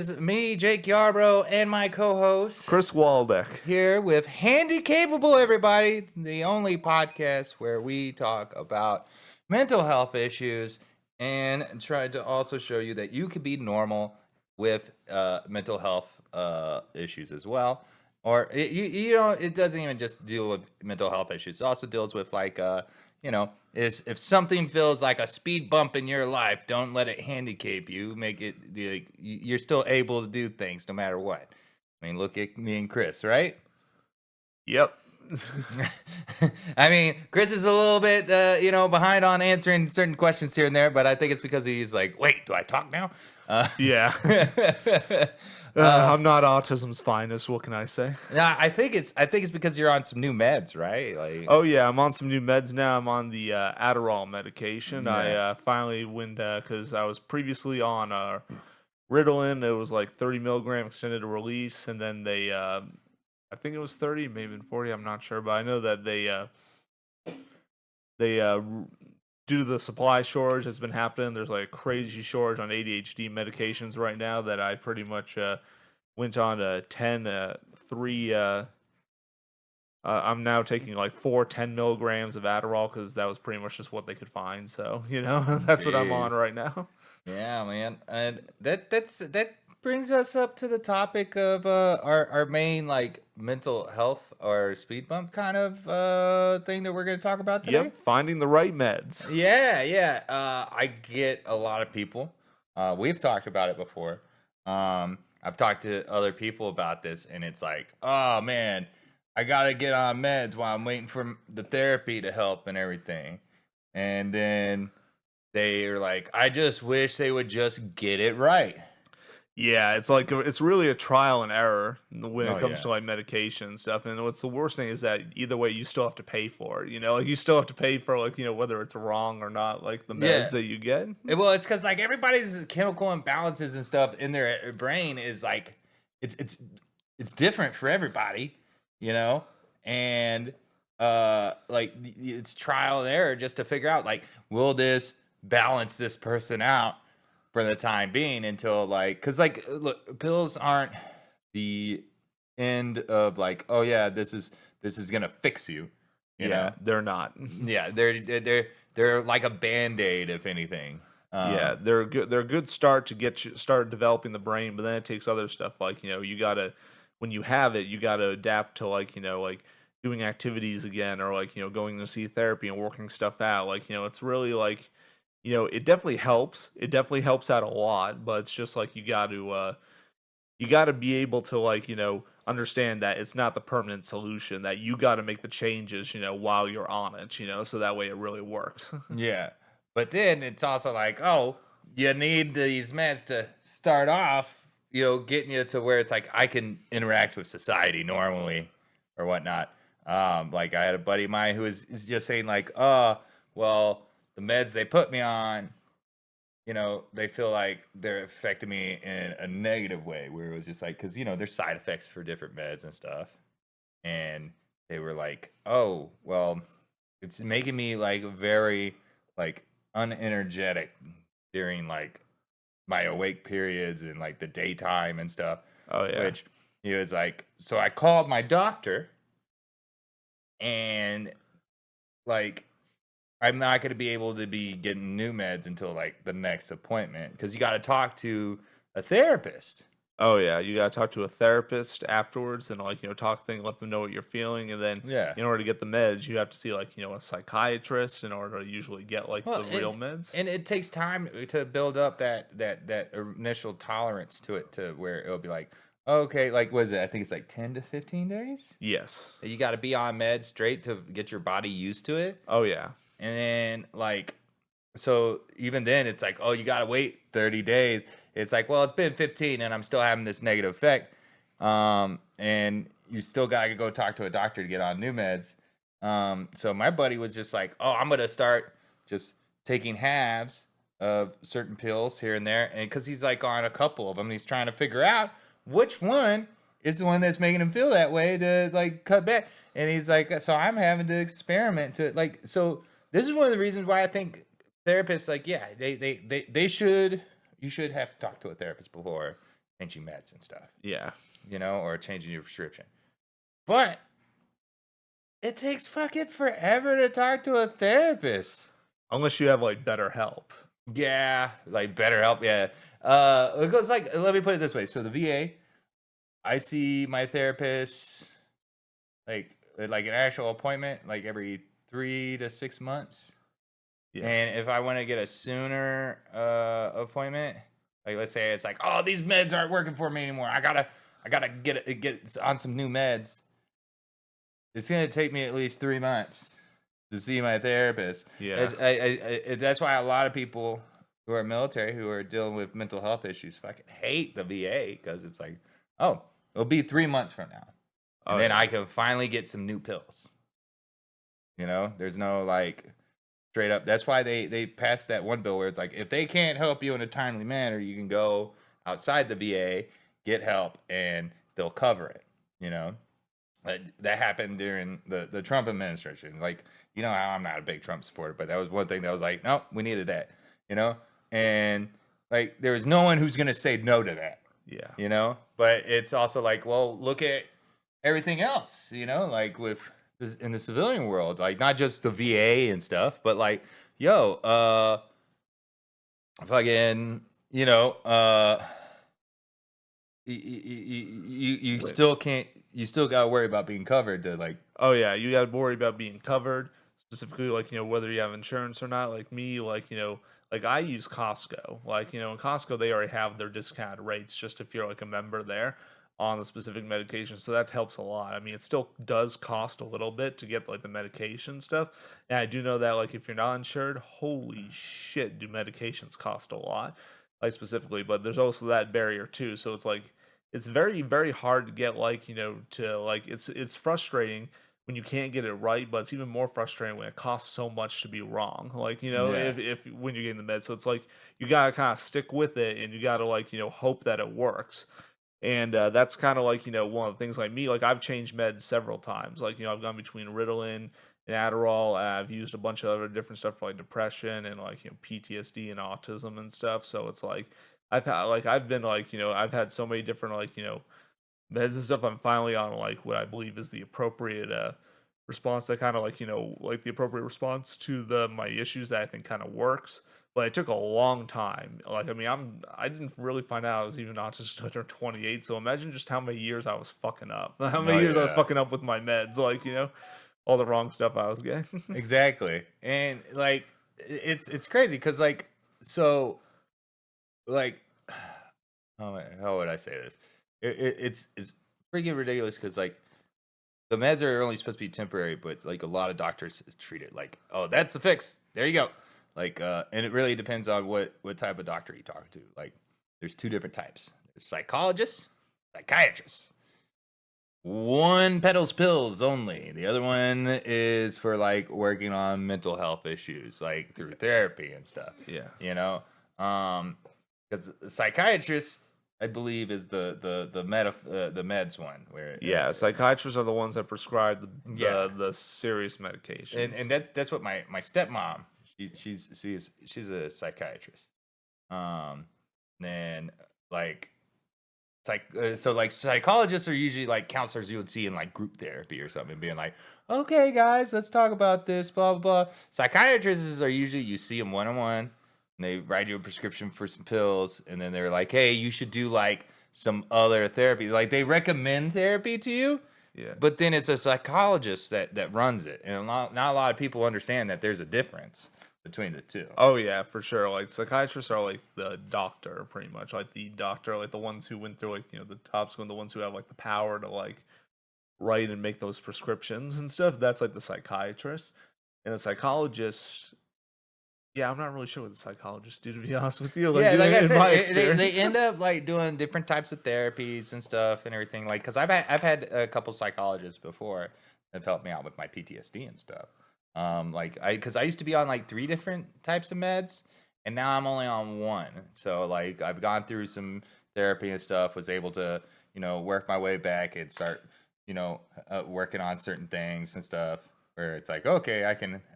is me, Jake Yarbrough, and my co-host Chris Waldeck. here with Handicapable, everybody, the only podcast where we talk about mental health issues and try to also show you that you could be normal with mental health issues as well. Or you know, it doesn't even just deal with mental health issues. It also deals with like is if something feels like a speed bump in your life, don't let it handicap you. Make it like you're still able to do things no matter what. I mean, look at me and Chris, right? Yep. I mean, Chris is a little bit, behind on answering certain questions here and there, but I think it's because he's like, wait, do I talk now? Yeah. I'm not autism's finest. What can I say? Yeah, I think it's because you're on some new meds, right? Like, Oh yeah, I'm on some new meds now. I'm on the Adderall medication. Yeah. I finally went because I was previously on Ritalin. It was like 30 milligram extended release, and then they, I think it was 30, maybe even 40. I'm not sure, but I know that they due to the supply shortage that's been happening, there's like a crazy shortage on ADHD medications right now that I pretty much went on to 3. I'm now taking like 10 milligrams of Adderall because that was pretty much just what they could find. So that's what I'm on Jeez. right now. Yeah, man, and that brings us up to the topic of our main like mental health or speed bump kind of thing that we're going to talk about today. Yep, finding the right meds. Yeah. I get a lot of people. We've talked about it before. I've talked to other people about this, and it's like, oh man, I gotta get on meds while I'm waiting for the therapy to help and everything. And then they are like, I just wish they would just get it right. Yeah, it's like it's really a trial and error when Oh it comes yeah. to like medication and stuff. And what's the worst thing is that either way, you still have to pay for it. Like you still have to pay for like whether it's wrong or not, like the Yeah. meds that you get. Well, it's because like everybody's chemical imbalances and stuff in their brain is like it's different for everybody, you know, and like it's trial and error just to figure out like will this balance this person out for the time being until like because like look, pills aren't the end of like oh yeah this is gonna fix you, you know. They're not. Yeah, they're like a band-aid, if anything. Yeah, they're good. They're a good start to get you start developing the brain, but then it takes other stuff like you gotta when you have it, you gotta adapt to like like doing activities again or like going to see therapy and working stuff out. Like it's really like it definitely helps. It definitely helps out a lot, but it's just like you got to be able to like understand that it's not the permanent solution. That you got to make the changes while you're on it. So that way it really works. Yeah, but then it's also like, oh, you need these meds to start off, getting you to where it's like I can interact with society normally or whatnot. Like I had a buddy of mine who is just saying like, oh, well, the meds they put me on, they feel like they're affecting me in a negative way, where it was just like, because, there's side effects for different meds and stuff. And they were like, oh, well, it's making me like very like unenergetic during like my awake periods and like the daytime and stuff. Oh yeah. Which he was like, so I called my doctor and like I'm not going to be able to be getting new meds until like the next appointment because you got to talk to a therapist. Oh yeah, you gotta talk to a therapist afterwards and like talk thing, let them know what you're feeling, and then Yeah. in order to get the meds, you have to see like a psychiatrist in order to usually get like Well, the real meds. and it takes time to build up that initial tolerance to it to where it'll be like, okay, like what is it? I think it's like 10 to 15 days. Yes. You got to be on meds straight to get your body used to it. Oh yeah. And then like so even then it's like, oh, you got to wait 30 days. It's like, well, it's been 15 and I'm still having this negative effect. And you still got to go talk to a doctor to get on new meds. So my buddy was just like, oh, I'm going to start just taking halves of certain pills here and there. And because he's like on a couple of them, he's trying to figure out which one is the one that's making him feel that way to like cut back. And he's like, so I'm having to experiment to like, so this is one of the reasons why I think therapists, like, yeah, they should, you should have to talk to a therapist before changing meds and stuff, Yeah. or changing your prescription. But it takes fucking forever to talk to a therapist. Unless you have like better help. Yeah, like BetterHelp. Yeah. It goes like, let me put it this way. So the VA, I see my therapist like an actual appointment like every 3 to 6 months. Yeah. And if I want to get a sooner appointment, like let's say it's like, oh, these meds aren't working for me anymore. I gotta get on some new meds. It's gonna take me at least 3 months to see my therapist. Yeah. That's why a lot of people who are military who are dealing with mental health issues fucking hate the VA because it's like, oh, it'll be 3 months from now, and then I can finally get some new pills. There's no like straight up. That's why they passed that one bill where it's like, if they can't help you in a timely manner, you can go outside the VA, get help, and they'll cover it. That happened during the Trump administration. Like, how I'm not a big Trump supporter, but that was one thing that was like, nope, we needed that, and like there was no one who's gonna say no to that. Yeah. But it's also like, well, look at everything else, like in the civilian world, like not just the VA and stuff, but like, fucking, you still can't. You still gotta worry about being covered to like. Oh yeah, you gotta worry about being covered, specifically like whether you have insurance or not. Like me, like like I use Costco. Like in Costco they already have their discounted rates just if you're like a member there on the specific medication, so that helps a lot. I mean, it still does cost a little bit to get like the medication stuff, and I do know that like if you're not insured, holy shit, do medications cost a lot, like specifically. But there's also that barrier too, so it's like it's very very hard to get like to like it's frustrating when you can't get it right, but it's even more frustrating when it costs so much to be wrong, like Yeah. if when you're getting the med. So it's like you gotta kind of stick with it, and you gotta like hope that it works. And that's kind of like one of the things. Like me, like I've changed meds several times. Like I've gone between Ritalin and Adderall. I've used a bunch of other different stuff for like depression and like PTSD and autism and stuff. So it's like I've been like I've had so many different like meds and stuff. I'm finally on like what I believe is the appropriate response that kind of like like the appropriate response to my issues that I think kind of works. But it took a long time. Like I mean, I didn't really find out I was even autistic until 28. So imagine just how many years I was fucking up. How many years I was fucking up with my meds. Like all the wrong stuff I was getting. Exactly. And like it's crazy because like so like how would I say this? It's freaking ridiculous because like the meds are only supposed to be temporary, but like a lot of doctors treat it like, oh, that's the fix. There you go. Like and it really depends on what type of doctor you talk to. Like there's two different types. There's psychologists, psychiatrists. One peddles pills only. The other one is for like working on mental health issues, like through therapy and stuff. Yeah. Because psychiatrist, I believe, is the meds one. Where psychiatrists are the ones that prescribe the serious medications. And that's what my stepmom. She's a psychiatrist. Then like. So like psychologists are usually like counselors you would see in like group therapy or something, being like, okay guys, let's talk about this, blah blah blah. Psychiatrists are usually you see them one-on-one, and they write you a prescription for some pills, and then they're like, hey, you should do like some other therapy. Like they recommend therapy to you, but then it's a psychologist that runs it, and not a lot of people understand that there's a difference between the two. Oh yeah, for sure. Like psychiatrists are like the doctor, pretty much. Like the doctor, like the ones who went through like the top school, and the ones who have like the power to like write and make those prescriptions and stuff. That's like the psychiatrist. And the psychologist, yeah, I'm not really sure what the psychologists do, to be honest with you. Like, yeah, like I said, they end up like doing different types of therapies and stuff and everything. Like, cause I've had a couple psychologists before that have helped me out with my PTSD and stuff. Cause I used to be on like 3 different types of meds, and now I'm only on 1. So like I've gone through some therapy and stuff, was able to work my way back and start working on certain things and stuff. Where it's like, okay,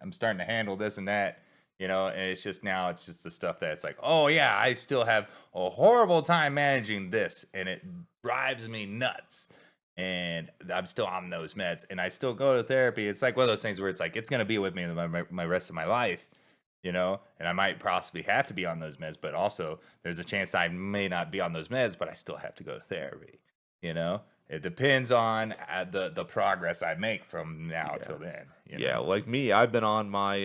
I'm starting to handle this and that, you know, and it's just now it's just the stuff that's like, oh yeah, I still have a horrible time managing this, and it drives me nuts. And I'm still on those meds, and I still go to therapy. It's like one of those things where it's like it's gonna be with me my rest of my life, you know, and I might possibly have to be on those meds, but also there's a chance I may not be on those meds, but I still have to go to therapy, you know. It depends on the progress I make from now Yeah. till then. You Yeah, know? like me, I've been on my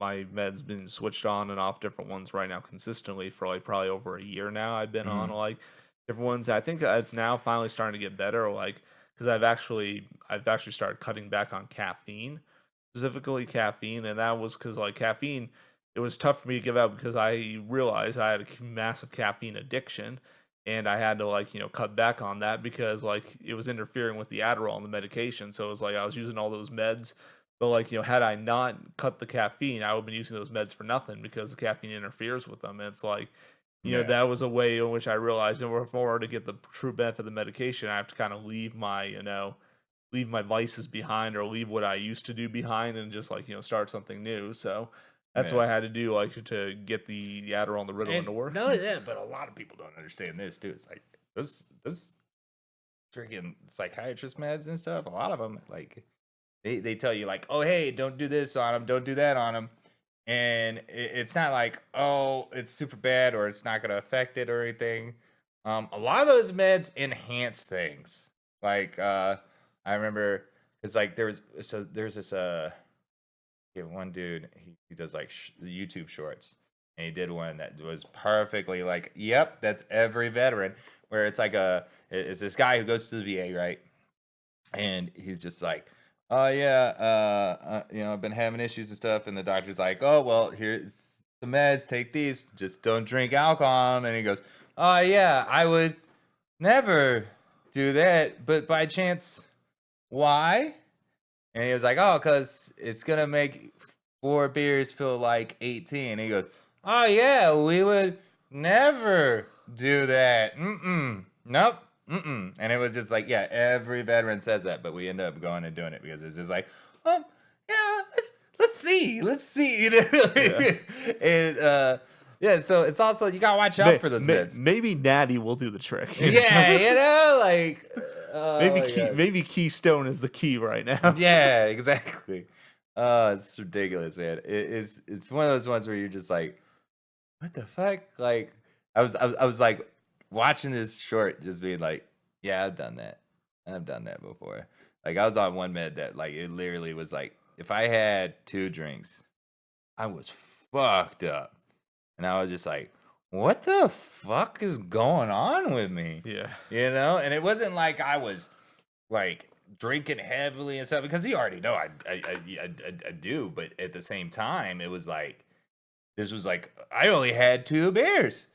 meds been switched on and off different ones right now consistently for like probably over a year now. I've been on Mhm. like different ones. I think it's now finally starting to get better, like because I've actually started cutting back on caffeine, specifically caffeine, and that was because like caffeine, it was tough for me to give up because I realized I had a massive caffeine addiction, and I had to like cut back on that because like it was interfering with the Adderall and the medication. So it was like I was using all those meds, but like had I not cut the caffeine, I would have been using those meds for nothing because the caffeine interferes with them. And it's like Yeah. that was a way in which I realized in order to get the true benefit of the medication, I have to kind of leave my vices behind or leave what I used to do behind and just like start something new. So that's Yeah. what I had to do, like to get the Adderall and the Ritalin And to work. not only that, but a lot of people don't understand this too. It's like those freaking psychiatrist meds and stuff. A lot of them, like they tell you like, oh hey, don't do this on them, don't do that on them, and it's not like oh it's super bad or it's not gonna affect it or anything. A lot of those meds enhance things. Like I remember because like there's this yeah, one dude he does like YouTube shorts, and he did one that was perfectly like, yep, that's every veteran. Where it's like it's this guy who goes to the VA, right? And he's just like, oh yeah, you know, I've been having issues and stuff, and the doctor's like, oh well, here's the meds, take these, just don't drink alcohol. And he goes, oh yeah, I would never do that, but by chance, why? And he was like, "Oh, cause it's gonna make 4 beers feel like 18." And he goes, "Oh yeah, we would never do that. Mm-mm. Nope. Mm-mm." And it was just like, yeah, every veteran says that, but we end up going and doing it because it's just like, yeah, let's see, you Yeah. know. And yeah, so it's also you gotta watch out for those meds. Maybe Natty will do the trick. Yeah, you know, like, oh my god. Maybe Keystone is the key right now. Yeah, exactly. Oh, it's ridiculous, man. It's one of those ones where you're just like, what the fuck? Like, I was like watching this short, just being like, yeah, I've done that. I've done that before. Like, I was on one med that like it literally was like, if I had 2 drinks, I was fucked up, and I was just like, what the fuck is going on with me? Yeah. You know, and it wasn't like I was like drinking heavily and stuff because you already know I do, but at the same time, it was like this was like I only had 2 beers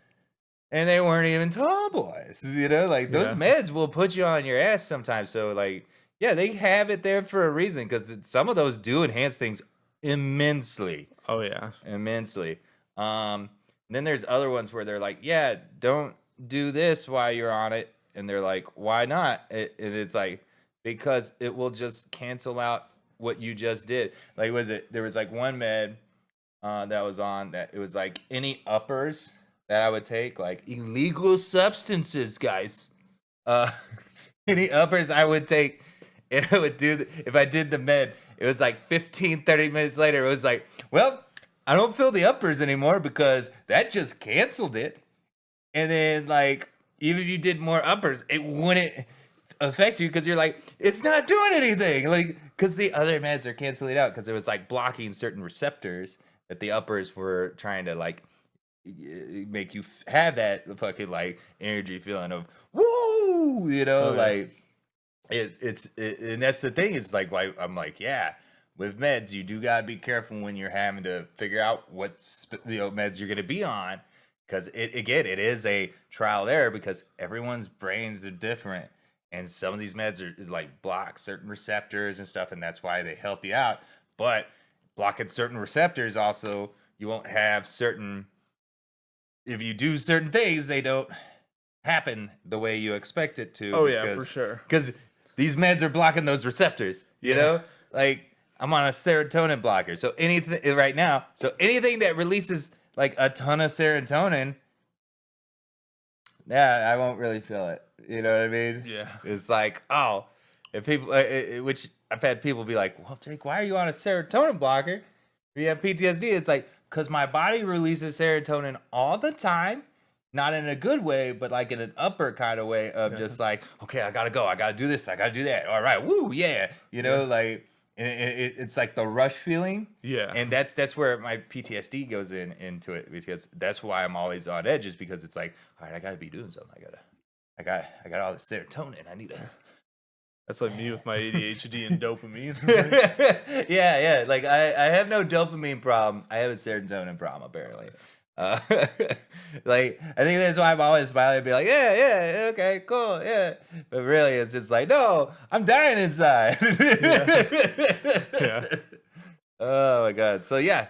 and they weren't even tall boys, you know, like those Yeah. meds will put you on your ass sometimes. So like, yeah, they have it there for a reason because some of those do enhance things immensely, Oh yeah. immensely. And then there's other ones where they're like, yeah, don't do this while you're on it. And they're like, why not? And it's like, because it will just cancel out what you just did. Like, was it, there was like one med that was on that it was like any uppers that I would take, like illegal substances, guys. Uh, any uppers I would take, and I would do, if I did the med, it was like 15, 30 minutes later, it was like, well, I don't feel the uppers anymore because that just canceled it. And then, like, even if you did more uppers, it wouldn't affect you because you're like, it's not doing anything. Like, because the other meds are canceling out because it was like blocking certain receptors that the uppers were trying to like make you have that fucking like energy feeling of woo, you know, Oh yeah. like and that's the thing is like why I'm like, yeah, with meds you do gotta be careful when you're having to figure out what meds you're gonna be on because it again it is a trial error because everyone's brains are different and some of these meds are like block certain receptors and stuff and that's why they help you out, but blocking certain receptors also you won't have certain, if you do certain things they don't happen the way you expect it to Oh yeah, for sure. because these meds are blocking those receptors, you Yeah. know, like I'm on a serotonin blocker. So anything right now, anything that releases like a ton of serotonin, yeah, I won't really feel it. You know what I mean? Yeah. It's like, oh, if people, which I've had people be like, well, Jake, why are you on a serotonin blocker? If you have PTSD, it's like, because my body releases serotonin all the time, not in a good way, but like in an upper kind of way of just like, okay, I gotta go, I gotta do this, I gotta do that. All right, woo, yeah, you know, like it's like the rush feeling. Yeah. And that's where my PTSD goes into it, because that's why I'm always on edge, is because it's like, all right, I gotta be doing something. I got all the serotonin. I need to. That's like me with my ADHD and dopamine. yeah. Like I have no dopamine problem. I have a serotonin problem apparently. Like I think that's why I'm always smiling and be like, yeah, okay, cool, yeah. But really, it's just like, no, I'm dying inside. Yeah. Oh my god. So yeah,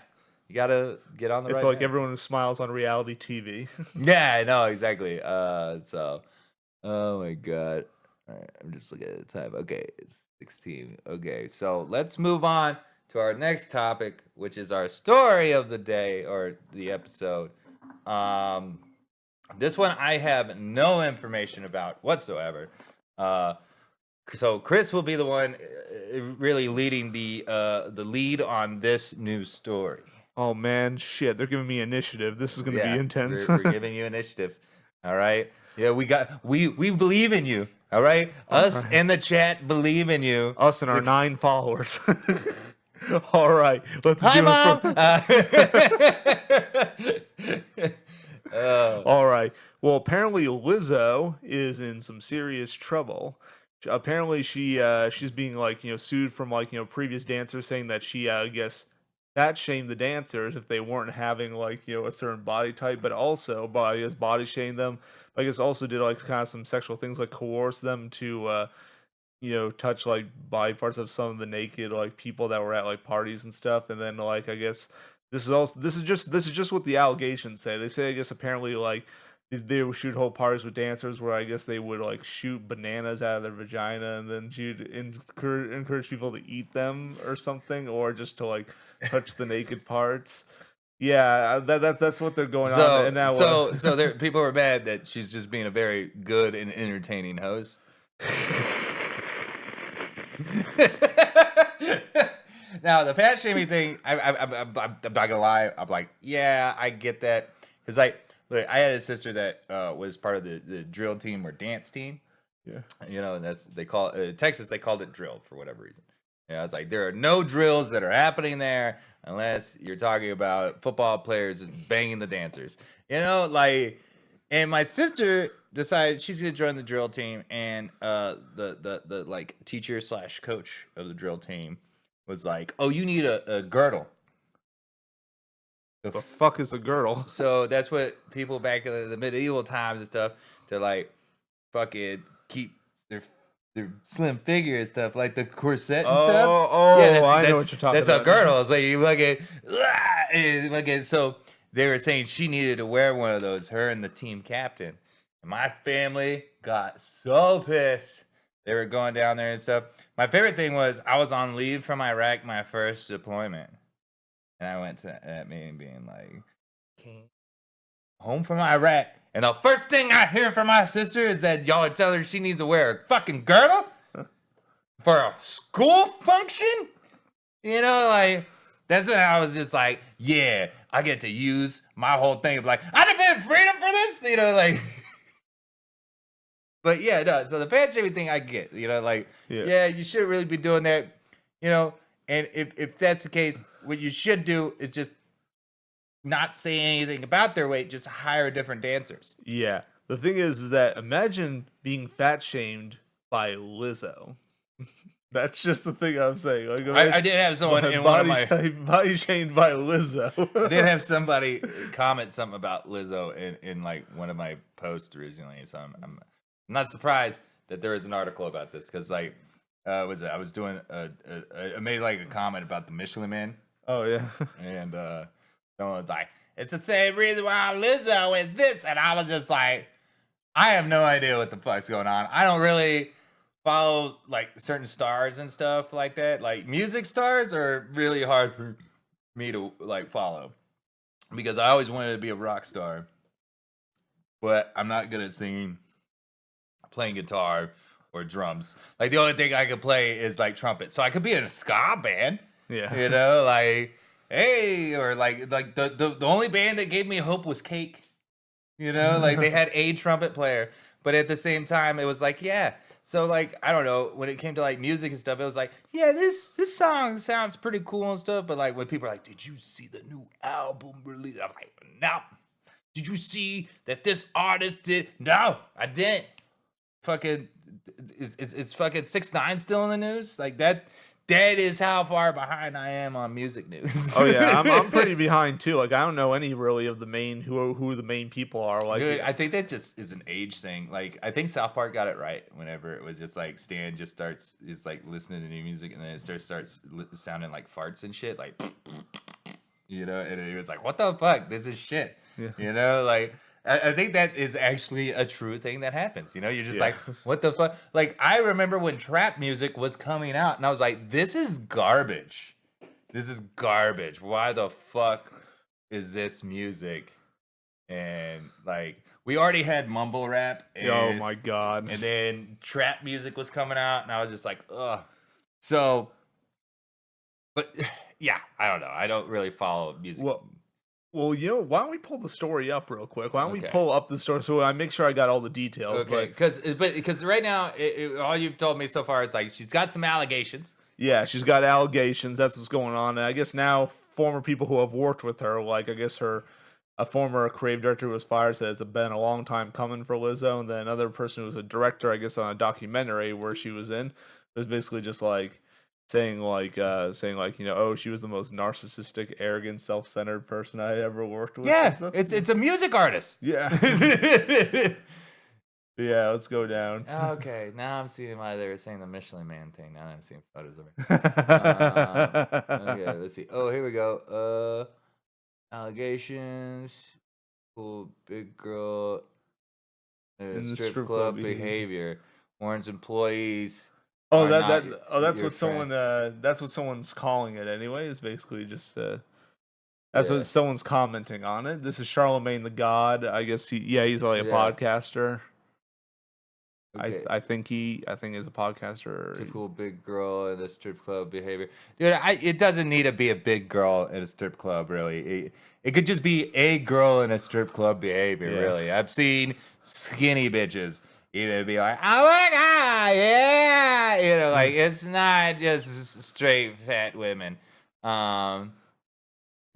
you gotta get on the. It's right like path. everyone who smiles on reality TV. Yeah, I know exactly. So, oh my god. All right, I'm just looking at the time. Okay, it's 16. Okay, so let's move on to our next topic, which is our story of the day or the episode. This one I have no information about whatsoever. So Chris will be the one really leading the lead on this news story. Oh man, shit! They're giving me initiative. This is gonna be intense. We're giving you initiative. All right. Yeah, we believe in you. All right. Us in the chat believe in you. Us and our 9 followers. All right, let's Hi, do Mom. it. All right. Well, apparently Lizzo is in some serious trouble. Apparently she's being like, sued from like, previous dancers, saying that she I guess that shamed the dancers if they weren't having like, a certain body type, but also by, I guess, body shaming them. I guess also did like kind of some sexual things, like coerce them to touch like body parts of some of the naked like people that were at like parties and stuff. And then like I guess this is just what the allegations say. They say, I guess, apparently like they would shoot whole parties with dancers where I guess they would like shoot bananas out of their vagina and then she'd encourage people to eat them or something, or just to like touch the naked parts. Yeah, that's what they're going on. And now, so there, people were mad that she's just being a very good and entertaining host. Now the fat shaming thing, I'm not gonna lie, I'm like, yeah, I get that, because like, look, I had a sister that was part of the drill team or dance team. Yeah, and that's they call Texas. They called it drill for whatever reason. Yeah, it's like there are no drills that are happening there unless you're talking about football players banging the dancers. And my sister decided she's gonna join the drill team, and the like teacher / coach of the drill team was like, "Oh, you need a girdle." The fuck is a girdle? So that's what people back in the medieval times and stuff, to like fucking keep their slim figure and stuff, like the corset and stuff. Oh, yeah, I know what you're talking about. That's a girdle. It's like you look at, so they were saying she needed to wear one of those, her and the team captain. And my family got so pissed. They were going down there and stuff. My favorite thing was I was on leave from Iraq, my first deployment. And I went to that meeting being like, home from Iraq. And the first thing I hear from my sister is that y'all are telling her she needs to wear a fucking girdle for a school function? Like, that's when I was just like, yeah, I get to use my whole thing of like, I defend freedom for this, like. But yeah, no, so the fat shaming thing I get, yeah, you shouldn't really be doing that, and if that's the case, what you should do is just not say anything about their weight, just hire different dancers. Yeah. The thing is that imagine being fat shamed by Lizzo. That's just the thing I'm saying. Like, I did have someone in one of my body shamed by Lizzo. I did have somebody comment something about Lizzo in like one of my posts recently, so I'm not surprised that there is an article about this, because like I was doing I made like a comment about the Michelin Man. Oh yeah. And someone was like, it's the same reason why Lizzo is this, and I was just like, I have no idea what the fuck's going on. I don't really follow like certain stars and stuff like that. Like music stars are really hard for me to like follow because I always wanted to be a rock star, but I'm not good at singing, playing guitar, or drums. Like the only thing I could play is like trumpet. So I could be in a ska band. Yeah. You know, like hey, or like the only band that gave me hope was Cake. You know, like they had a trumpet player, but at the same time, it was like, yeah. So like, I don't know, when it came to like music and stuff, it was like, yeah, this song sounds pretty cool and stuff. But like when people are like, did you see the new album release? I'm like, no. Did you see that this artist did? No, I didn't. Fucking is fucking 6ix9ine still in the news? Like that is how far behind I am on music news. Oh yeah, I'm pretty behind too. Like I don't know any really of the main who the main people are. Like, dude, I think that just is an age thing. Like I think South Park got it right whenever it was just like Stan just is like listening to new music and then it starts sounding like farts and shit, like you know, and he was like, "What the fuck? This is shit." Yeah. You know, like. I think that is actually a true thing that happens. You know, you're just like, what the fuck? Like, I remember when trap music was coming out, and I was like, this is garbage. This is garbage. Why the fuck is this music? And, like, we already had mumble rap. And, oh, my God. And then trap music was coming out, and I was just like, ugh. So, but, yeah, I don't know. I don't really follow music. Well, you know, why don't we pull the story up real quick? Why don't we pull up the story so I make sure I got all the details? Okay, because right now, all you've told me so far is like she's got some allegations. Yeah, she's got allegations. That's what's going on. And I guess now former people who have worked with her, like I guess a former creative director who was fired says it's been a long time coming for Lizzo, and then another person who was a director, I guess, on a documentary where she was in, it was basically just like. Saying like you know, oh, she was the most narcissistic, arrogant, self-centered person I ever worked with. Yeah, it's a music artist. Yeah. Yeah, let's go down. Okay, now I'm seeing why they were saying the Michelin Man thing. Now I'm seeing photos of her. Okay, let's see. Oh, here we go. Allegations. Cool, big girl. Strip club behavior. Warns employees. Oh, that's what someone's calling it anyway. Is basically just that's what someone's commenting on it. This is Charlemagne the God. I guess he's like a podcaster. Okay. I think he's a podcaster. Typical big girl in the strip club behavior, dude. It doesn't need to be a big girl in a strip club. Really, it could just be a girl in a strip club behavior. Yeah. Really, I've seen skinny bitches. Either be like, oh my god, yeah, you know, like it's not just straight fat women, you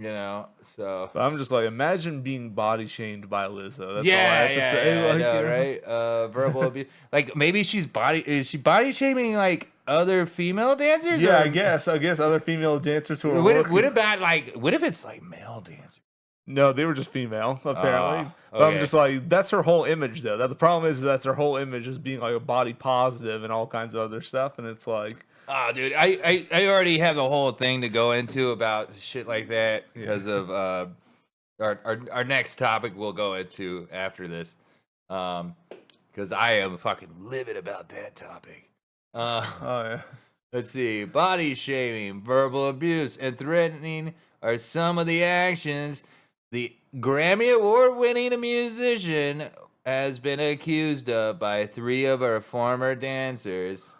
know. So but I'm just like, imagine being body shamed by Lizzo. That's all I have to say. Like, I know, right? Verbal abuse. Like maybe is she body shaming like other female dancers? Yeah, I guess other female dancers who are. What if it's like male dancers? No, they were just female, apparently. Okay. But I'm just like, that's her whole image, though. The problem is that's her whole image as being like a body positive and all kinds of other stuff. And it's like, oh, dude, I already have the whole thing to go into about shit like that because of our next topic we'll go into after this. Because I am fucking livid about that topic. Oh yeah. Let's see. Body shaming, verbal abuse, and threatening are some of the actions the Grammy Award-winning musician has been accused of by 3 of her former dancers.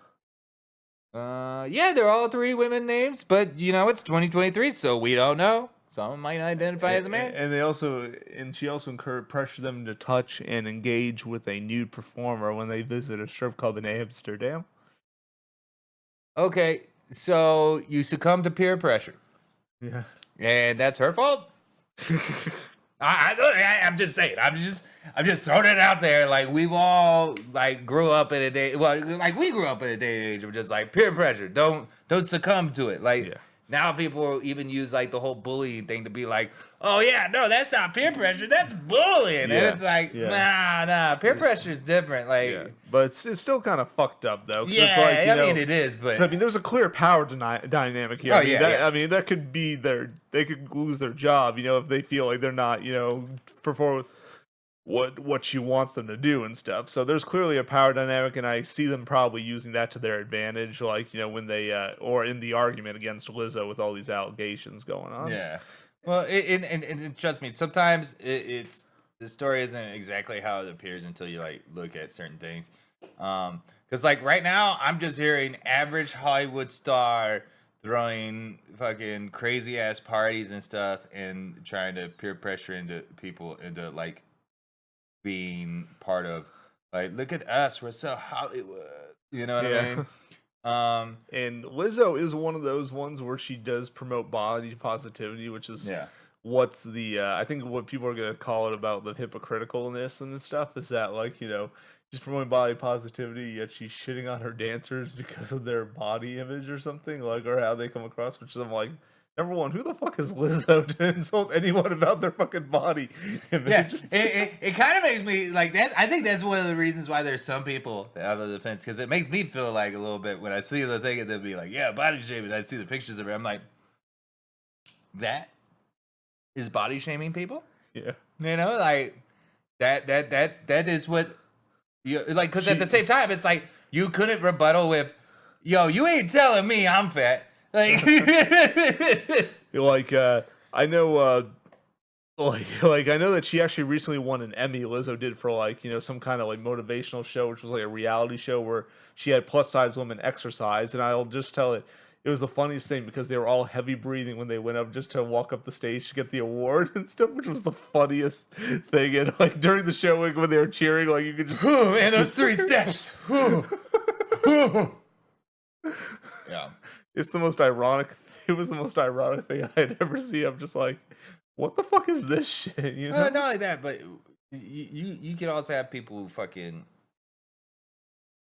Yeah, they're all 3 women names, but you know it's 2023, so we don't know. Some might identify as a man. And she also pressured them to touch and engage with a nude performer when they visit a strip club in Amsterdam. Okay, so you succumb to peer pressure. Yeah, and that's her fault. I'm just saying. I'm just throwing it out there. Like we've all like grew up in a day. Well, like we grew up in a day and age of just like peer pressure. Don't succumb to it. Like now people even use like the whole bullying thing to be like, oh yeah, no, that's not peer pressure. That's bullying. And it's like, nah. Peer pressure is different. Like, but it's still kind of fucked up though. Yeah, it's like, I mean it is. But I mean, there's a clear power dynamic here. I mean, that could be they could lose their job. You know, if they feel like they're not, you know, perform what she wants them to do and stuff. So there's clearly a power dynamic, and I see them probably using that to their advantage, like when they or in the argument against Lizzo with all these allegations going on. Yeah. Well, and trust me, sometimes it's the story isn't exactly how it appears until you like look at certain things. Because like right now, I'm just hearing average Hollywood star throwing fucking crazy ass parties and stuff, and trying to peer pressure into people into like being part of like, look at us, we're so Hollywood. You know what I mean? And Lizzo is one of those ones where she does promote body positivity, which is what's the I think what people are gonna call it about the hypocriticalness and stuff is that like she's promoting body positivity yet she's shitting on her dancers because of their body image or something like or how they come across, which is I'm like. Number one, who the fuck is Lizzo to insult anyone about their fucking body image? Yeah, it kind of makes me like that. I think that's one of the reasons why there's some people out of the fence, because it makes me feel like a little bit when I see the thing and they'll be like, yeah, body shaming. I see the pictures of it. I'm like, that is body shaming people? Yeah. Like that is what you like, because at the same time, it's like you couldn't rebuttal with, yo, you ain't telling me I'm fat. Like, I know, I know that she actually recently won an Emmy. Lizzo did for some kind of like motivational show, which was like a reality show where she had plus size women exercise. And I'll just tell it was the funniest thing because they were all heavy breathing when they went up just to walk up the stage to get the award and stuff, which was the funniest thing. And like during the show when they were cheering, like you could just and those 3 steps. Yeah. It's the most ironic. It was the most ironic thing I had ever seen. I'm just like, what the fuck is this shit? Not like that, but you can also have people who fucking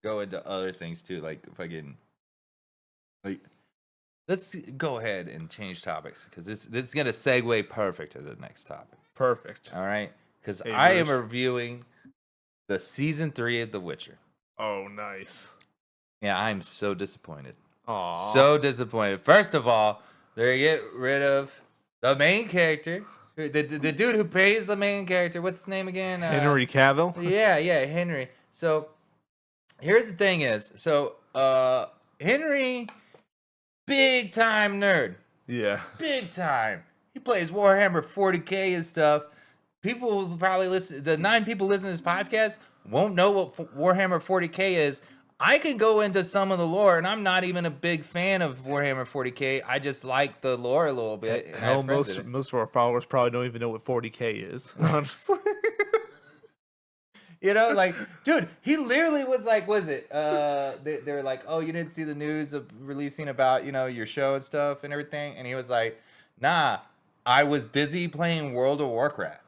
go into other things too, like fucking like. Let's go ahead and change topics because this is gonna segue perfect to the next topic. Perfect. All right, because I am reviewing the season 3 of The Witcher. Oh, nice. Yeah, I'm so disappointed. Aww. So disappointed. First of all, they get rid of the main character, the dude who plays the main character. What's his name again? Henry Cavill. Yeah, Henry. So here's the thing: Henry, big time nerd. Yeah, big time. He plays Warhammer 40K and stuff. People will probably listen. The 9 people listening to this podcast won't know what Warhammer 40K is. I can go into some of the lore, and I'm not even a big fan of Warhammer 40K. I just like the lore a little bit. Hell, most of our followers probably don't even know what 40K is, honestly. Like, dude, he literally was like, they were like, oh, you didn't see the news of releasing about, your show and stuff and everything? And he was like, nah, I was busy playing World of Warcraft.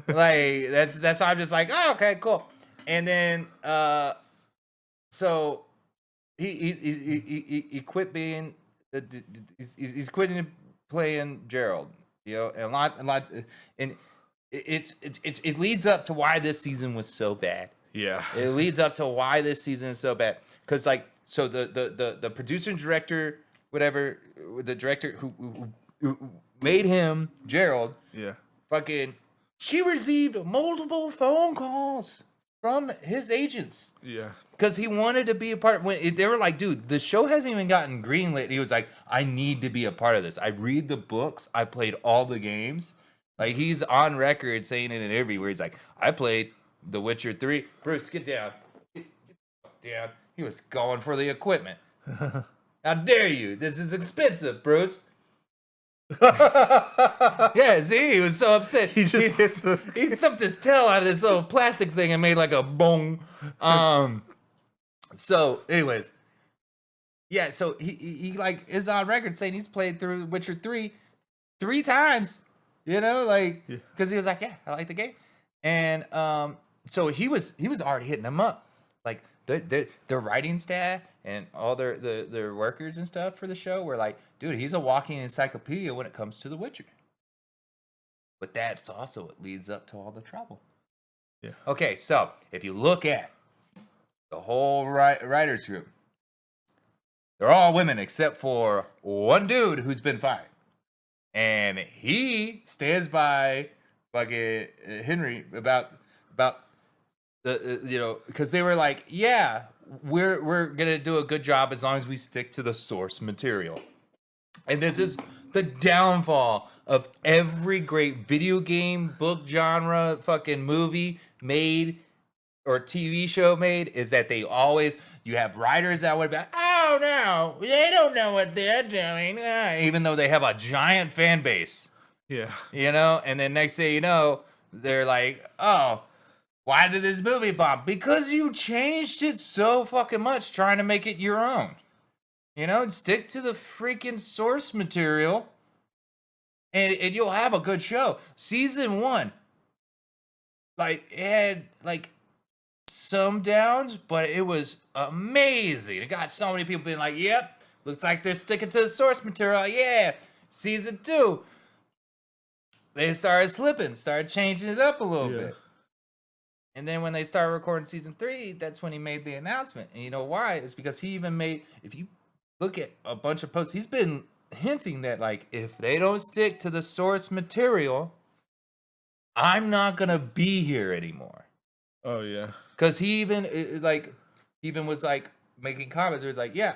Like, that's why I'm just like, oh, okay, cool. And then, so he quit being he's quitting playing Gerald, and a lot and it leads up to why this season was so bad. Yeah, it leads up to why this season is so bad because so the producer and director, whatever, the director who made him Gerald, fucking, she received multiple phone calls from his agents. Yeah. Because he wanted to be a part. They were like, dude, the show hasn't even gotten greenlit. He was like, I need to be a part of this. I read the books. I played all the games. Like, he's on record saying in an interview where he's like, I played The Witcher 3. Bruce, get down. Get down. He was going for the equipment. How dare you? This is expensive, Bruce. Yeah, see, he was so upset. He thumped his tail out of this little plastic thing and made like a bong. So, anyways, yeah. So he like is on record saying he's played through Witcher 3 times. Because he was like, yeah, I like the game, and so he was already hitting them up, like their writing staff and all their workers and stuff for the show were like, dude, he's a walking encyclopedia when it comes to The Witcher. But that's also what leads up to all the trouble. Yeah. Okay, so if you look at the whole writers group, they're all women except for one dude who's been fired. And he stands by fucking Henry about the because they were like, yeah, we're gonna do a good job as long as we stick to the source material. And this is the downfall of every great video game, book genre, fucking movie made or TV show made, is that they always, you have writers that would be like, oh no, they don't know what they're doing, even though they have a giant fan base, Yeah. and then next thing you know, they're like, oh, why did this movie bomb? Because you changed it so fucking much trying to make it your own. Stick to the freaking source material and you'll have a good show. Season 1, like, it had like some downs, but it was amazing. It got so many people being like, yep, looks like they're sticking to the source material. Yeah. Season 2, they started slipping, started changing it up a little bit. And then when they started recording season 3, that's when he made the announcement. And you know why? It's because he even made, if you look at a bunch of posts, he's been hinting that, like, if they don't stick to the source material, I'm not going to be here anymore. Oh, yeah. Because he even was like making comments. It was like, yeah,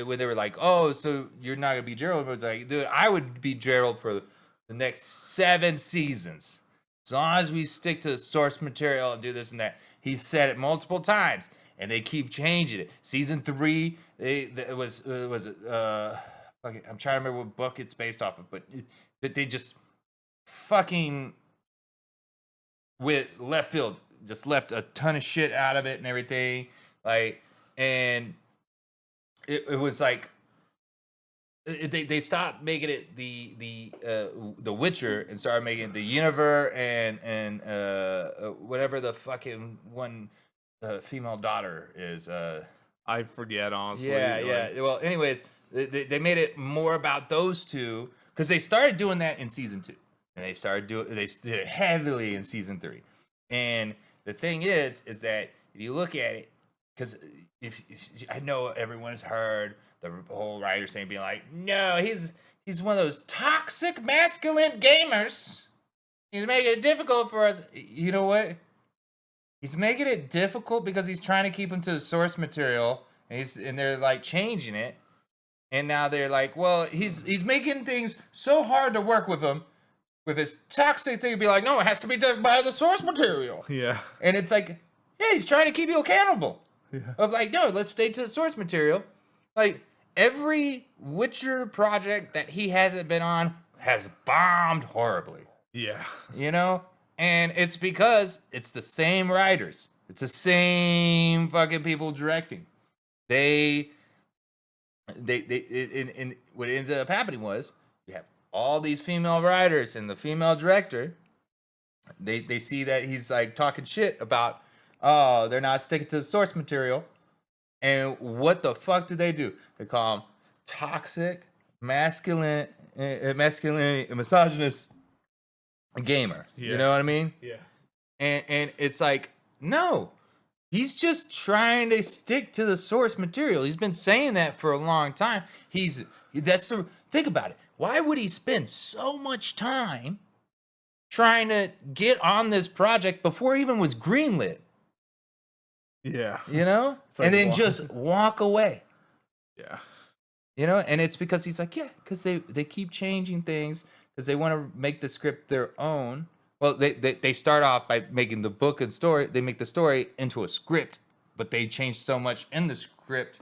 when they were like, oh, so you're not going to be Gerald. It was like, dude, I would be Gerald for the next 7 seasons. As long as we stick to the source material and do this and that. He said it multiple times, and they keep changing it. Season 3, it was I'm trying to remember what book it's based off of, but they just fucking with left field, just left a ton of shit out of it and everything. Like, and it was like they stopped making it the Witcher and started making it the Yennefer and whatever the fucking one female daughter is. I forget, honestly. Yeah. Well, anyways, they made it more about those two because they started doing that in season 2, and they did it heavily in season 3. And the thing is that if you look at it, because if I know everyone has heard the whole writer saying, being like, no, he's one of those toxic masculine gamers. He's making it difficult for us. You know what? He's making it difficult because he's trying to keep him to the source material, and they're like changing it. And now they're like, well, he's making things so hard to work with him, with his toxic thing. Be like, no, it has to be done by the source material. Yeah. And it's like, yeah, he's trying to keep you accountable. Yeah. Of like, no, let's stay to the source material. Like, every Witcher project that he hasn't been on has bombed horribly. Yeah. And it's because it's the same writers. It's the same fucking people directing. And what ended up happening was, you have all these female writers and the female director. They see that he's like talking shit about, oh, they're not sticking to the source material. And what the fuck do? They call him toxic, masculine, misogynist gamer. Yeah. You know what I mean? Yeah. And it's like, no, he's just trying to stick to the source material. He's been saying that for a long time. Think about it. Why would he spend so much time trying to get on this project before he even was greenlit? Yeah. Like, and then just walk away. Yeah. And it's because he's like, yeah, because they keep changing things because they want to make the script their own. Well, they start off by making the book and story. They make the story into a script, but they change so much in the script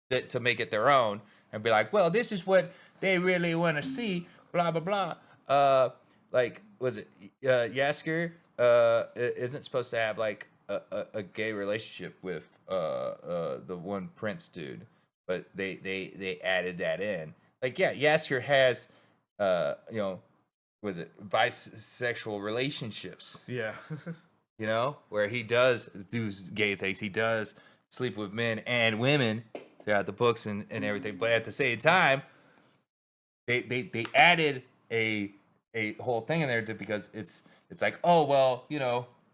to make it their own and be like, well, this is what they really want to see, blah, blah, blah. Like, was it Yasker isn't supposed to have like a gay relationship with the one prince dude, but they added that in. Like, yeah, Yasker has was it bisexual relationships? Yeah. Where he does do gay things. He does sleep with men and women throughout the books and everything. But at the same time, they added a whole thing in there because it's like, oh, well,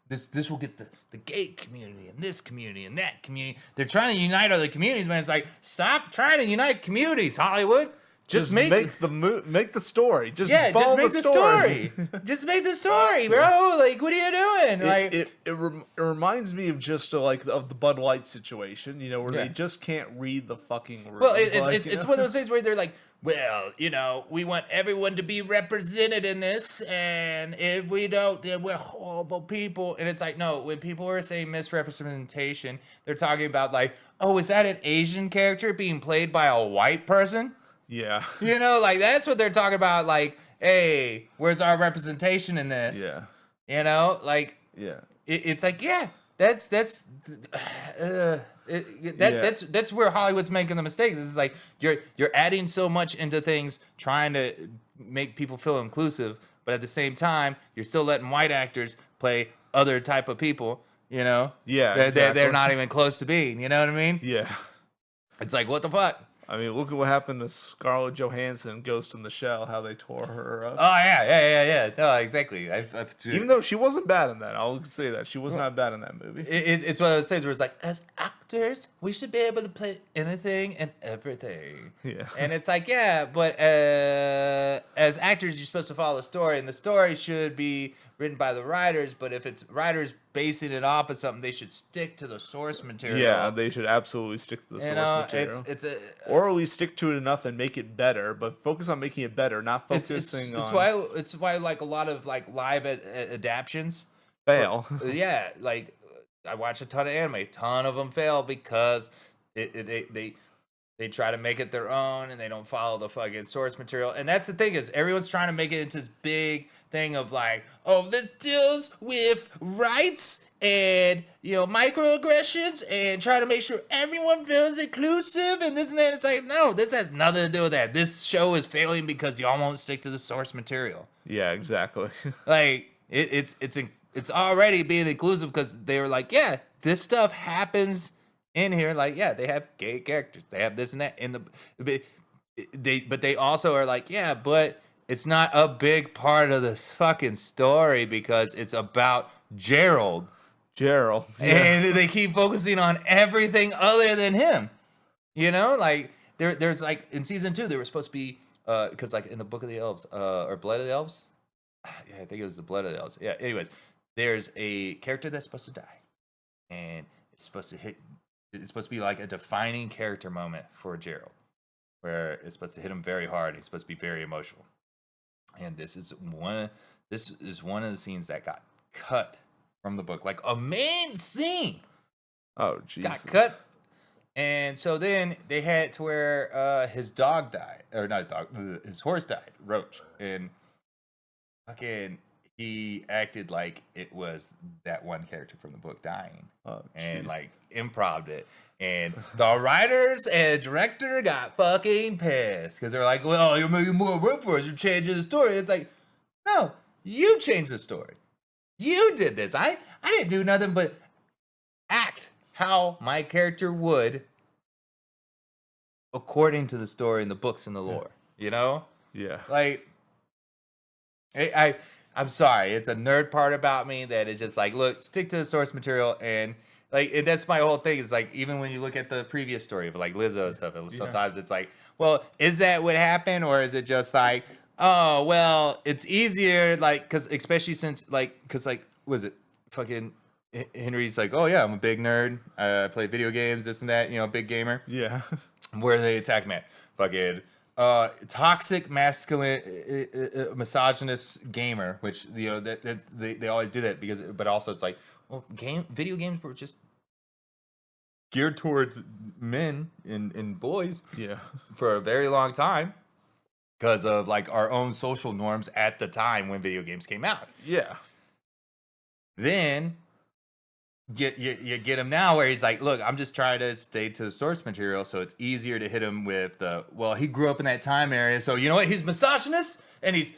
this will get the gay community and this community and that community. They're trying to unite other communities, man. It's like, stop trying to unite communities, Hollywood. Just make the story. Just just follow make the story. Just make the story, bro. Like, what are you doing? Like, It reminds me of just like of the Bud Light situation, where Yeah. they just can't read the fucking room. well, like, it's one of those things where they're like, well, we want everyone to be represented in this, and if we don't, then we're horrible people. And it's like, no, when people are saying misrepresentation, they're talking about like, oh, is that an Asian character being played by a white person? yeah, Like that's what they're talking about. Like, hey, where's our representation in this? yeah, Like yeah. it's like, yeah, that's that's where Hollywood's making the mistakes. It's like you're adding so much into things, trying to make people feel inclusive, but at the same time, you're still letting white actors play other type of people. Yeah, They're exactly. not even close to being. You know what I mean? Yeah. It's like, what the fuck? I mean, look at what happened to Scarlett Johansson, Ghost in the Shell, how they tore her up. Oh yeah. No, exactly. Even though she wasn't bad in that, I'll say that she was not bad in that movie. It's one of those things where it's like, as actors, we should be able to play anything and everything. Yeah. And it's like, yeah, but as actors, you're supposed to follow a story, and the story should be written by the writers. But if it's writers basing it off of something, they should stick to the source material. Yeah, they should absolutely stick to the source material. Or at least stick to it enough and make it better, but focus on making it better, not focusing on... It's why like a lot of like live adaptions fail. Yeah, like I watch a ton of anime. Ton of them fail because they try to make it their own and they don't follow the fucking source material. And that's the thing, is everyone's trying to make it into this big thing of like, oh, this deals with rights and microaggressions and trying to make sure everyone feels inclusive and this and that. It's like, no, this has nothing to do with that. This show is failing because y'all won't stick to the source material. Yeah, exactly. Like it's already being inclusive because they were like, yeah, this stuff happens in here. Like, yeah, they have gay characters, they have this and that in the but they also are like, yeah, but it's not a big part of this fucking story because it's about Gerald. Yeah. And they keep focusing on everything other than him. Like there's like in season 2 they were supposed to be because like in the Book of the Elves or Blood of the Elves, yeah, I think it was the Blood of the Elves. Yeah. Anyways, there's a character that's supposed to die, and it's supposed to be like a defining character moment for Gerald, where it's supposed to hit him very hard. He's supposed to be very emotional, and this is one of the scenes that got cut from the book, like a main scene. Oh, Jesus. Got cut. And so then they had it to where his dog died, or not his dog, his horse died, Roach, and fucking he acted like it was that one character from the book dying, and like improv'd it. And the writers and director got fucking pissed because they're like, well, you're making more work for us, you're changing the story. It's like, no, you changed the story. You did this. I didn't do nothing but act how my character would according to the story and the books and the lore. Yeah. Like, I'm sorry, it's a nerd part about me that is just like, look, stick to the source material. And like, and that's my whole thing, is like, even when you look at the previous story of like Lizzo and stuff, sometimes it's like, well, is that what happened, or is it just like, oh, well, it's easier, like, because especially since, like, because, like, was it fucking Henry's like, oh, yeah, I'm a big nerd. I play video games, this and that, big gamer. Yeah. Where they attack man? Fucking toxic, masculine, misogynist gamer, which, that they always do that because, but also it's like, well, video games were just geared towards men and boys. Yeah. For a very long time. Because of like our own social norms at the time when video games came out. Yeah. Then you get him now where he's like, look, I'm just trying to stay to the source material, so it's easier to hit him with he grew up in that time area, so you know what? He's misogynist and he's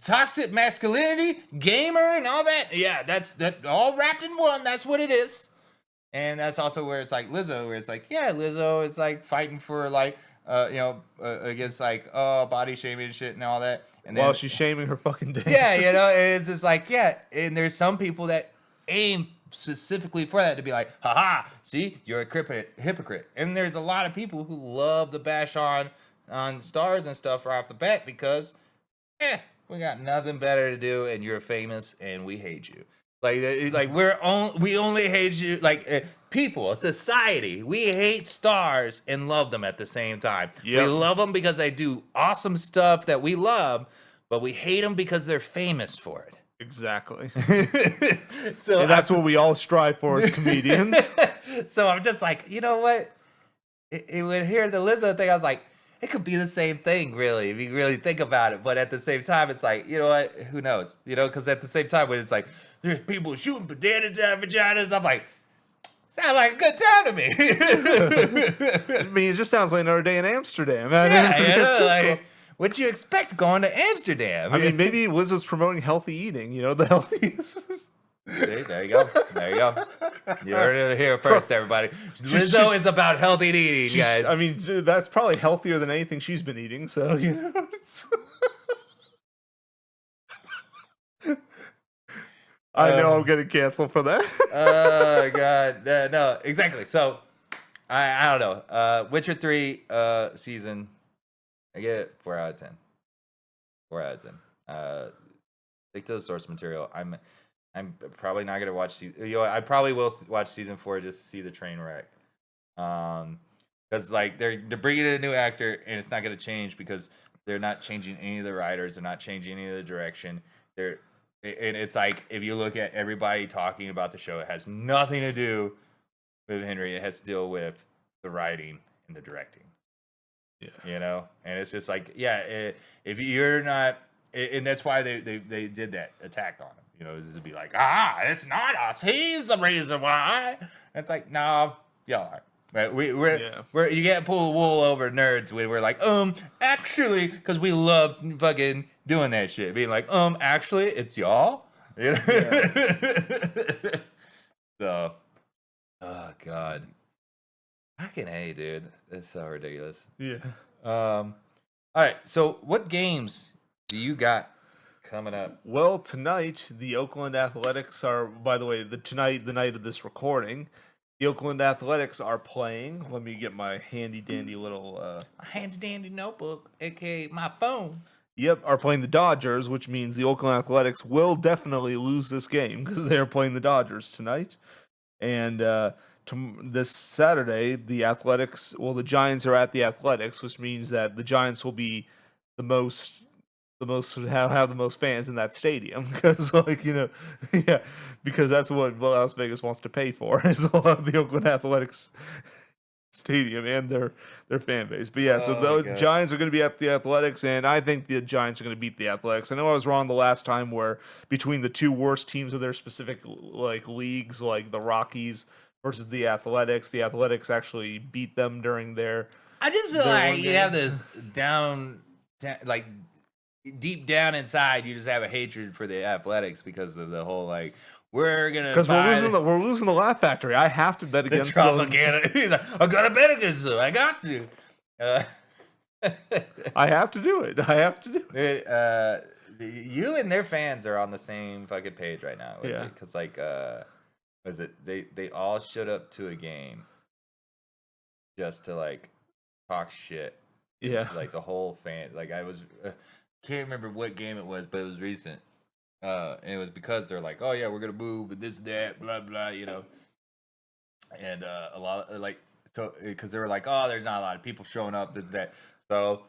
toxic masculinity, gamer, and all that. Yeah, that all wrapped in one. That's what it is. And that's also where it's like Lizzo, where it's like, yeah, Lizzo is like fighting for like against like body shaming and shit and all that. And while she's shaming her fucking dance. Yeah, it's just like, yeah. And there's some people that aim specifically for that to be like, haha, see, you're a hypocrite. And there's a lot of people who love to bash on on stars and stuff right off the bat because, we got nothing better to do, and you're famous, and we hate you. Like we only hate you. Like people, a society, we hate stars and love them at the same time. Yep. We love them because they do awesome stuff that we love, but we hate them because they're famous for it. Exactly. So and that's what we all strive for as comedians. So I'm just like, you know what? When hearing the Lizzo thing, I was like, it could be the same thing, really, if you really think about it. But at the same time, it's like, you know what? Who knows? You know, because at the same time, when it's like, there's people shooting bananas out of vaginas, I'm like, sounds like a good time to me. I mean, it just sounds like another day in Amsterdam. What'd you expect going to Amsterdam? I mean, maybe Lizzo's promoting healthy eating, the healthiest. See, there you go. There you go. You heard it here first, everybody. Lizzo is about healthy eating, guys. I mean, that's probably healthier than anything she's been eating, so, I know I'm getting canceled for that. Oh, God. No, exactly. So, I don't know. Witcher 3 season, I get it 4 out of 10. 4 out of 10. Stick to the source material. I'm probably not gonna watch I probably will watch season 4 just to see the train wreck. Because like they're bringing in a new actor and it's not gonna change because they're not changing any of the writers. They're not changing any of the direction. And it's like if you look at everybody talking about the show, it has nothing to do with Henry. It has to deal with the writing and the directing. Yeah, and it's just like if you're not, and that's why they did that attack on him. Just to be like, it's not us. He's the reason why. And it's like, no, y'all are. Right? We're you can't pull the wool over nerds when we're like, actually, because we love fucking doing that shit. Being like, actually, it's y'all. So, oh God, fucking A, dude, it's so ridiculous. Yeah. All right. So, what games do you got coming up? Well, tonight the Oakland Athletics are. By the way, the night of this recording, the Oakland Athletics are playing. Let me get my handy dandy little handy dandy notebook, aka my phone. Yep, are playing the Dodgers, which means the Oakland Athletics will definitely lose this game because they are playing the Dodgers tonight. And this Saturday, the Giants are at the Athletics, which means that the Giants will be have the most fans in that stadium because because that's what Las Vegas wants to pay for is a lot of the Oakland Athletics stadium and their fan base. But so the Giants are going to be at the Athletics, and I think the Giants are going to beat the Athletics. I know I was wrong the last time where between the two worst teams of their specific leagues, like the Rockies versus the Athletics actually beat them during their. I just feel like you have this down deep down inside, you just have a hatred for the Athletics because of the whole we're losing the Laugh Factory. I have to bet against the propaganda. He's like, I gotta bet against them. I got to. I have to do it. You and their fans are on the same fucking page right now. Because was it they all showed up to a game just to talk shit. Yeah. The whole fan. I was. Can't remember what game it was, but it was recent. And it was because they're like, oh yeah, we're gonna move and this, that, blah blah, And a lot because they were like, oh, there's not a lot of people showing up, this, that. So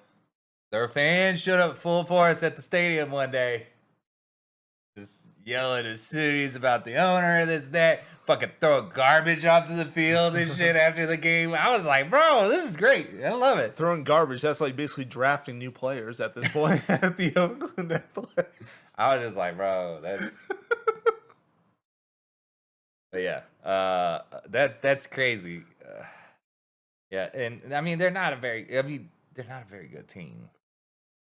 their fans showed up full force at the stadium one day, just yelling as soon about the owner, this, that, fucking throwing garbage onto the field and shit after the game. I was like, bro, this is great. I love it. Throwing garbage, that's basically drafting new players at this point at the Oakland Athletics. I was just like, bro, that's. But yeah, that's crazy. Yeah, and I mean they're not a very good team.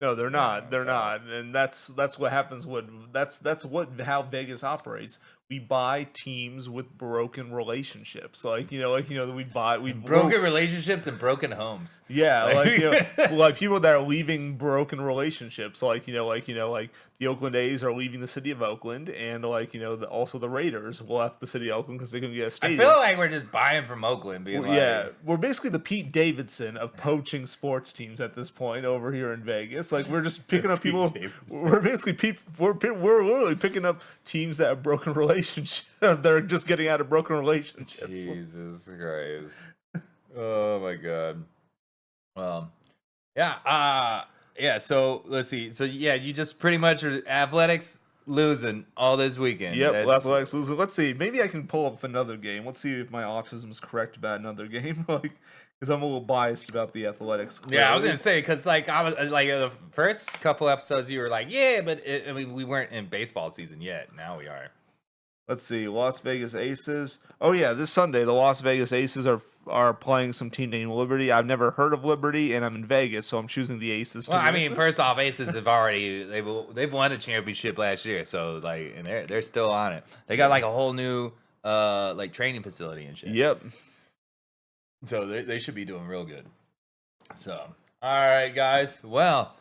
No, they're not. They're not, and that's what happens. How Vegas operates we buy teams with broken relationships. Like we Broken relationships and broken homes. yeah, like people that are leaving broken relationships. Like the Oakland A's are leaving the city of Oakland, and also the Raiders left the city of Oakland because they couldn't get a I stadium. feel like we're just buying from Oakland, being We're basically the Pete Davidson of poaching sports teams at this point over here in Vegas. Like we're just picking up people. We're basically we're literally picking up teams that have broken relationships. They're just getting out of broken relationships. Jesus Christ! Oh my God. Yeah. So let's see. So yeah, you just pretty much are athletics losing all this weekend. Yep, athletics losing. Let's see. Maybe I can pull up another game. Let's see if my autism is correct about another game. Because I'm a little biased about the athletics. Clearly. Yeah, I was gonna say because I was the first couple episodes you were like, yeah, but we weren't in baseball season yet. Now we are. Let's see, Las Vegas Aces. Oh yeah, this Sunday the Las Vegas Aces are playing some team named Liberty. I've never heard of Liberty, and I'm in Vegas, so I'm choosing the Aces. Well, I mean, first off, Aces have already they've won a championship last year, so and they're still on it. They got a whole new training facility and shit. Yep. So they should be doing real good. So all right, guys. Well,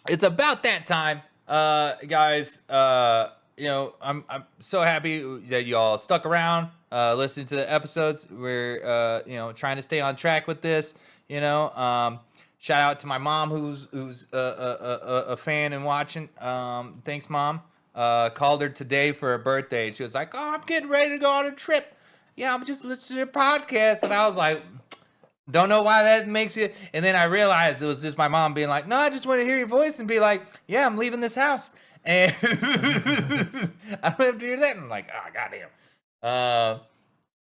it's about that time, guys. I'm so happy that y'all stuck around, listening to the episodes. We're trying to stay on track with this. Shout out to my mom who's a fan and watching. Thanks, Mom. Called her today for her birthday. She was like, "Oh, I'm getting ready to go on a trip. Yeah, I'm just listening to your podcast." And I was like, don't know why that makes you. And then I realized it was just my mom being like, "No, I just want to hear your voice and be like, yeah, I'm leaving this house." And I don't have to hear that. And I'm like, oh, goddamn.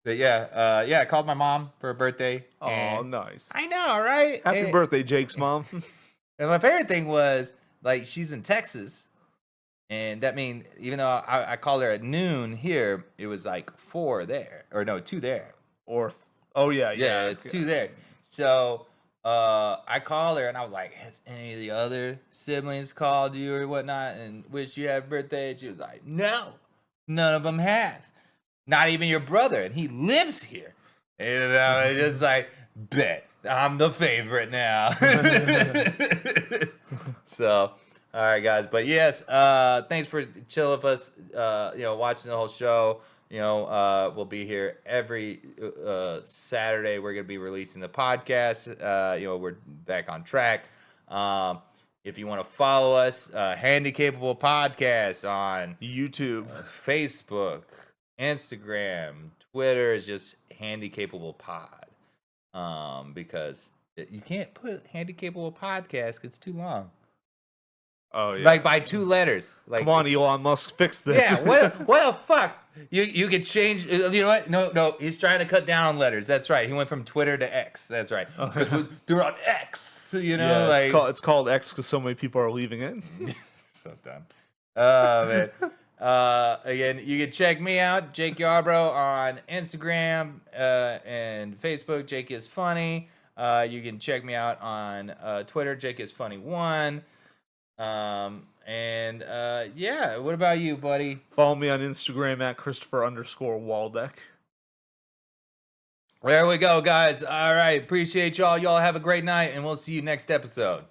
But yeah, I called my mom for her birthday. Oh, nice. I know, right? Happy birthday, Jake's mom. And my favorite thing was, she's in Texas. And that means, even though I called her at noon here, it was 4 there. Or no, 2 there. Yeah, it's 2 there. So I called her and I was like, "Has any of the other siblings called you or whatnot and wished you happy birthday?" And she was like, "No, none of them have. Not even your brother, and he lives here." And I was just like, bet I'm the favorite now. So, all right, guys. But yes, thanks for chilling with us. Watching the whole show. We'll be here every Saturday. We're going to be releasing the podcast. We're back on track. If you want to follow us, Handicapable Podcast on YouTube, Facebook, Instagram, Twitter is just Handicapable Pod. Because you can't put Handicapable Podcast. It's too long. Oh yeah, by 2 letters. Come on, Elon Musk, fix this. Yeah, what the fuck? You could change. You know what? No, he's trying to cut down on letters. That's right. He went from Twitter to X. That's right. They're on X. Yeah, it's called X because so many people are leaving it. So dumb. Man. Again, you can check me out, Jake Yarbrough, on Instagram and Facebook. Jake is funny. You can check me out on Twitter. Jake is funny 1. What about you, buddy? Follow me on Instagram at Christopher_Waldeck. There we go, guys. All right. Appreciate y'all. Y'all have a great night, and we'll see you next episode.